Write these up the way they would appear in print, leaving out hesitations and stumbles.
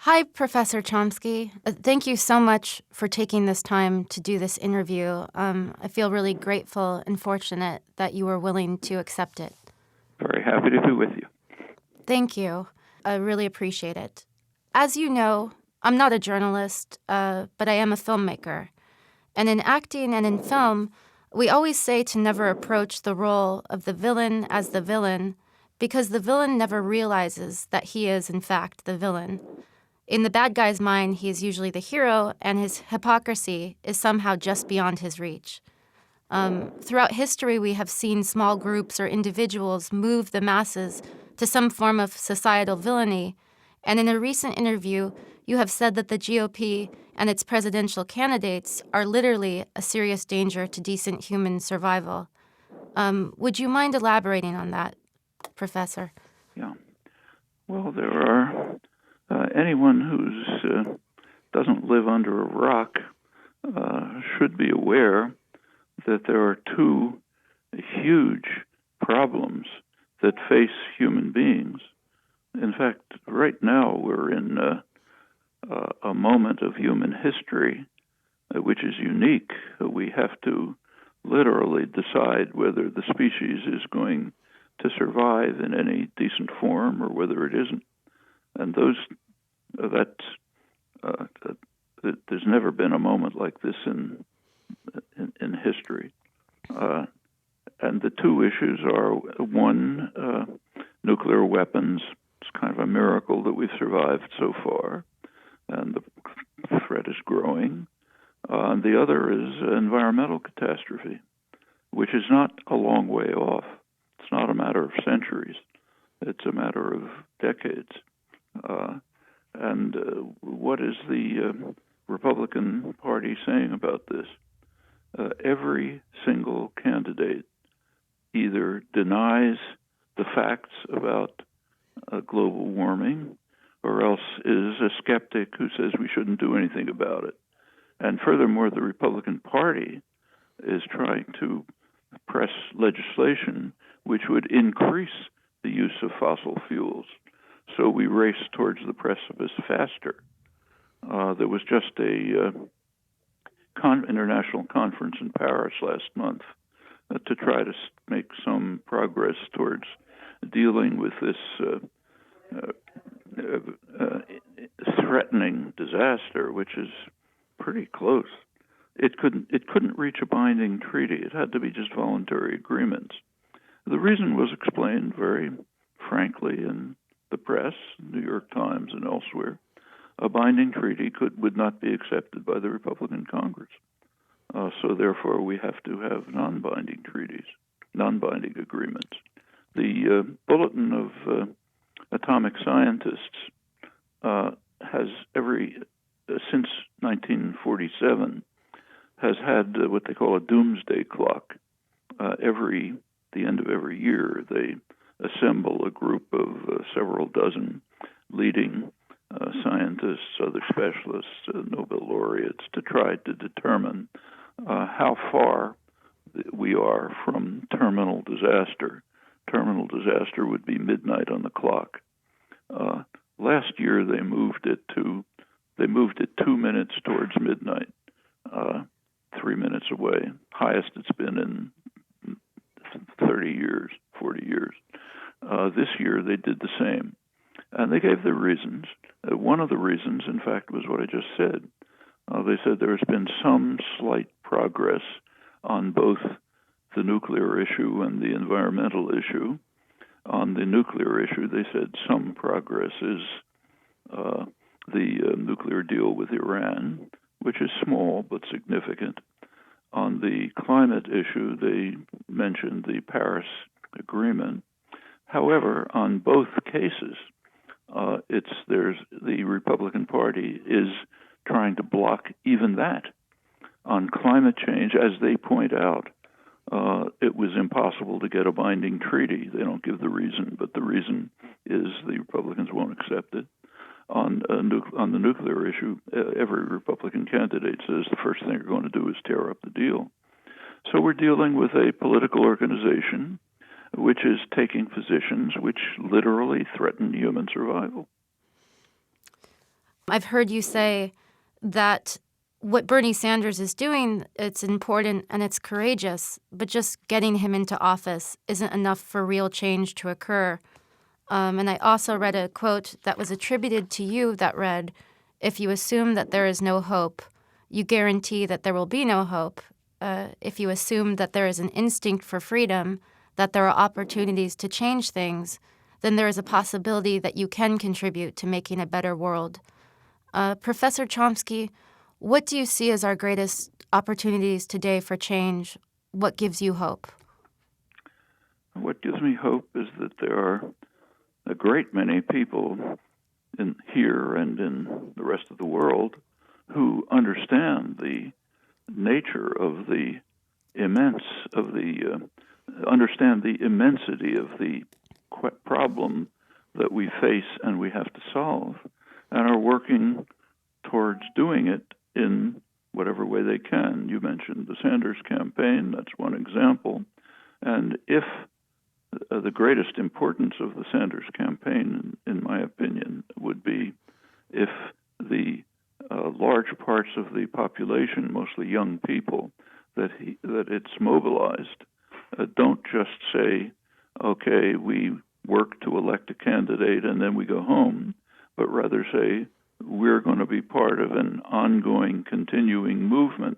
Hi, Professor Chomsky. Thank you so much for taking this time to do this interview. I feel really grateful and fortunate that you were willing to accept it. Very happy to be with you. Thank you. I really appreciate it. As you know, I'm not a journalist, but I am a filmmaker. And in acting and in film, we always say to never approach the role of the villain as the villain because the villain never realizes that he is, in fact, the villain. In the bad guy's mind, he is usually the hero, and his hypocrisy is somehow just beyond his reach. Throughout history, we have seen small groups or individuals move the masses to some form of societal villainy, and in a recent interview, you have said that the GOP and its presidential candidates are literally a serious danger to decent human survival. Would you mind elaborating on that, Professor? Yeah. Well, there are anyone who doesn't live under a rock should be aware that there are two huge problems that face human beings. In fact, right now we're in a moment of human history which is unique. We have to literally decide whether the species is going to survive in any decent form or whether it isn't. And there's never been a moment like this in history. And the two issues are, one, nuclear weapons. It's kind of a miracle that we've survived so far, and the threat is growing. And the other is environmental catastrophe, which is not a long way off. It's not a matter of centuries. It's a matter of decades. And what is the Republican Party saying about this? Every single candidate either denies the facts about global warming or else is a skeptic who says we shouldn't do anything about it. And furthermore, the Republican Party is trying to press legislation which would increase the use of fossil fuels. So we race towards the precipice faster. There was just a international conference in Paris last month to try to make some progress towards dealing with this threatening disaster, which is pretty close. It couldn't reach a binding treaty. It had to be just voluntary agreements. The reason was explained very frankly in the press, New York Times, and elsewhere. A binding treaty would not be accepted by the Republican Congress. So therefore, we have to have non-binding treaties, non-binding agreements. The Bulletin of Atomic Scientists has since 1947 has had what they call a doomsday clock. The end of every year, they assemble a group of several dozen leading scientists, other specialists, Nobel laureates, to try to determine how far we are from terminal disaster. Terminal disaster would be midnight on the clock. Last year, they moved it 2 minutes towards midnight, 3 minutes away. Highest it's been in 30 years, 40 years. This year, they did the same. And they gave their reasons. One of the reasons, in fact, was what I just said. They said there has been some slight progress on both the nuclear issue and the environmental issue. On the nuclear issue, they said some progress is the nuclear deal with Iran, which is small but significant. On the climate issue, they mentioned the Paris Agreement. However, on both cases, the Republican Party is trying to block even that. On climate change, as they point out, it was impossible to get a binding treaty. They don't give the reason, but the reason is the Republicans won't accept it. On the nuclear issue, every Republican candidate says the first thing they're going to do is tear up the deal. So we're dealing with a political organization which is taking positions which literally threaten human survival. I've heard you say that what Bernie Sanders is doing, it's important and it's courageous, but just getting him into office isn't enough for real change to occur. And I also read a quote that was attributed to you that read, "If you assume that there is no hope, you guarantee that there will be no hope. If you assume that there is an instinct for freedom, that there are opportunities to change things, then there is a possibility that you can contribute to making a better world." Professor Chomsky, what do you see as our greatest opportunities today for change? What gives you hope? What gives me hope is that there are a great many people in here and in the rest of the world who understand the nature of the understand the immensity of the problem that we face and we have to solve, and are working towards doing it in whatever way they can. You mentioned the Sanders campaign, that's one example. And if the greatest importance of the Sanders campaign, in my opinion, would be if the large parts of the population, mostly young people, that it's mobilized, don't just say, okay, we work to elect a candidate and then we go home, but rather say, we're going to be part of an ongoing, continuing movement,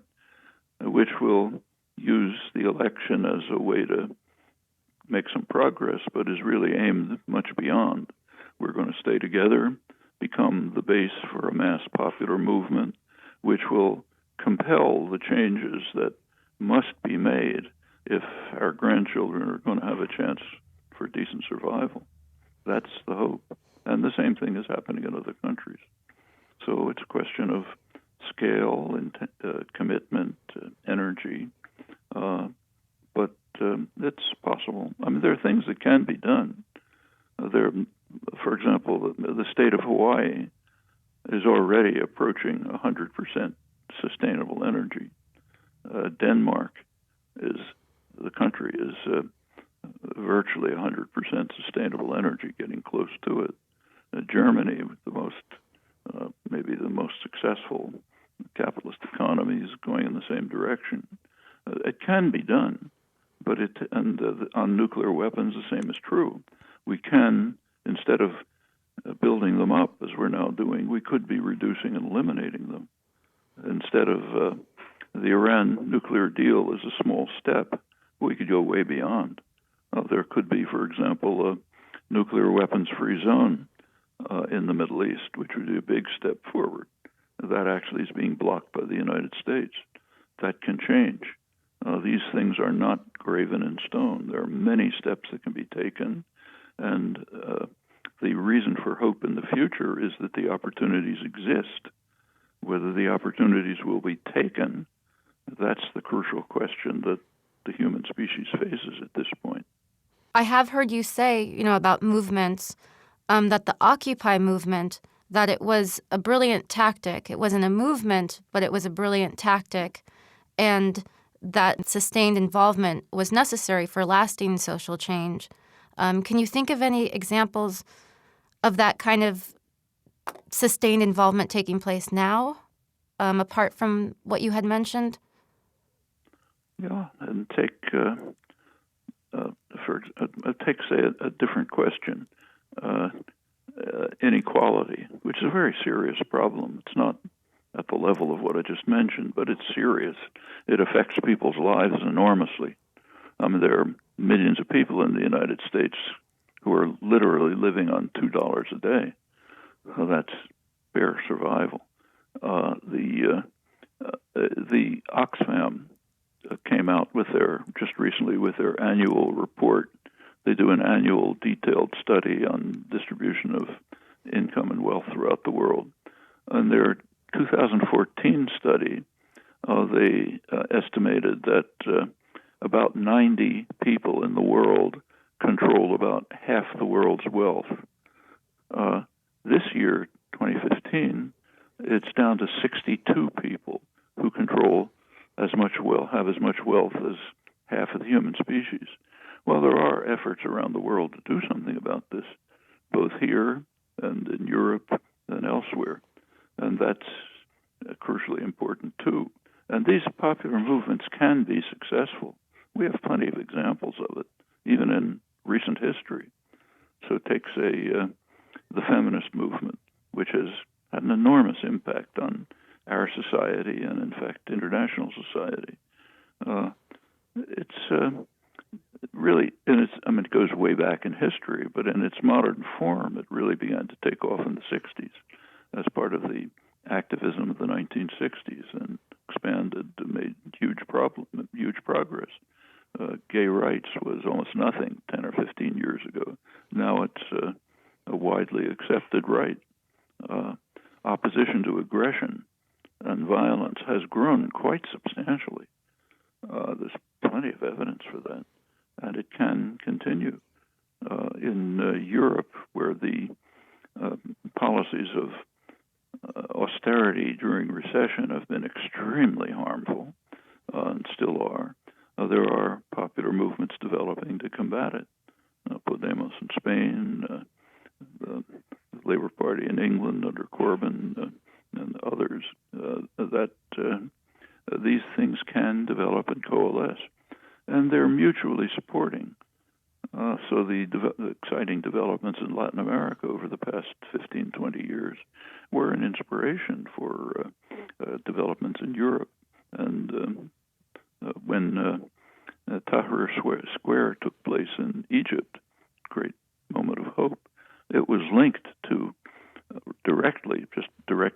which will use the election as a way to make some progress, but is really aimed much beyond. We're going to stay together, become the base for a mass popular movement, which will compel the changes that must be made if our grandchildren are going to have a chance for decent survival. That's the hope. And the same thing is happening in other countries. So it's a question of scale and commitment, energy, but it's possible. I mean, there are things that can be done. For example, the state of Hawaii is already approaching 100% sustainable energy. Denmark the country is virtually 100% sustainable energy, getting close to it. Germany, maybe the most successful capitalist economy, is going in the same direction. It can be done, but on nuclear weapons, the same is true. We can, instead of building them up as we're now doing, we could be reducing and eliminating them. Instead of the Iran nuclear deal is a small step, we could go way beyond. There could be, for example, a nuclear weapons-free zone in the Middle East, which would be a big step forward. That actually is being blocked by the United States. That can change. These things are not graven in stone. There are many steps that can be taken, and the reason for hope in the future is that the opportunities exist. Whether the opportunities will be taken, that's the crucial question that the human species faces at this point. I have heard you say, about movements, that the Occupy movement, that it was a brilliant tactic. It wasn't a movement, but it was a brilliant tactic, and that sustained involvement was necessary for lasting social change. Can you think of any examples of that kind of sustained involvement taking place now, apart from what you had mentioned? Yeah, and take say a different question, inequality, which is a very serious problem. It's not at the level of what I just mentioned, but it's serious. It affects people's lives enormously. I mean, there are millions of people in the United States who are literally living on $2 a day. So that's bare survival. The Oxfam came out just recently with their annual report. They do an annual detailed study on distribution of income and wealth throughout the world. In their 2014 study, they estimated that about 90 people in the world control about half the world's wealth. This year, 2015, it's down to 62 people who control have as much wealth as half of the human species. Well, there are efforts around the world to do something about this, both here and in Europe and elsewhere. and that's crucially important too. And these popular movements can be successful. We have plenty of examples of it, even in recent history. So take, say, the feminist movement, which has had an enormous impact on our society and, in fact, international society. It's really, it goes way back in history, but in its modern form, it really began to take off in the 60s as part of the activism of the 1960s and expanded and made huge progress. Gay rights was almost nothing 10 or 15 years ago. Now it's a widely accepted right. Opposition to aggression and violence has grown quite substantially. There's plenty of evidence for that, and it can continue. In Europe, where the policies of austerity during recession have been extremely harmful, and still are, there are popular movements developing to combat it. Podemos in Spain, the Labour Party in England under Corbyn, and others, these things can develop and coalesce. And they're mutually supporting. So the exciting developments in Latin America over the past 15, 20 years were an inspiration for developments in Europe. And when Tahrir Square took place in Egypt, great moment of hope, it was linked to direct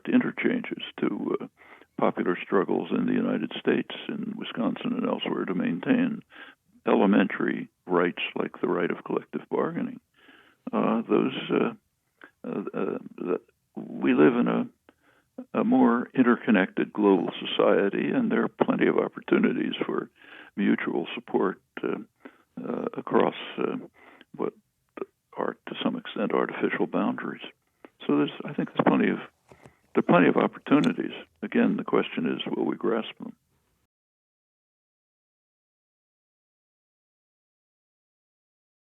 interchanges to popular struggles in the United States, in Wisconsin and elsewhere, to maintain elementary rights like the right of collective bargaining. We live in a more interconnected global society, and there are plenty of opportunities for mutual support across what are, to some extent, artificial boundaries. So I think there are plenty of opportunities. Again, the question is, will we grasp them?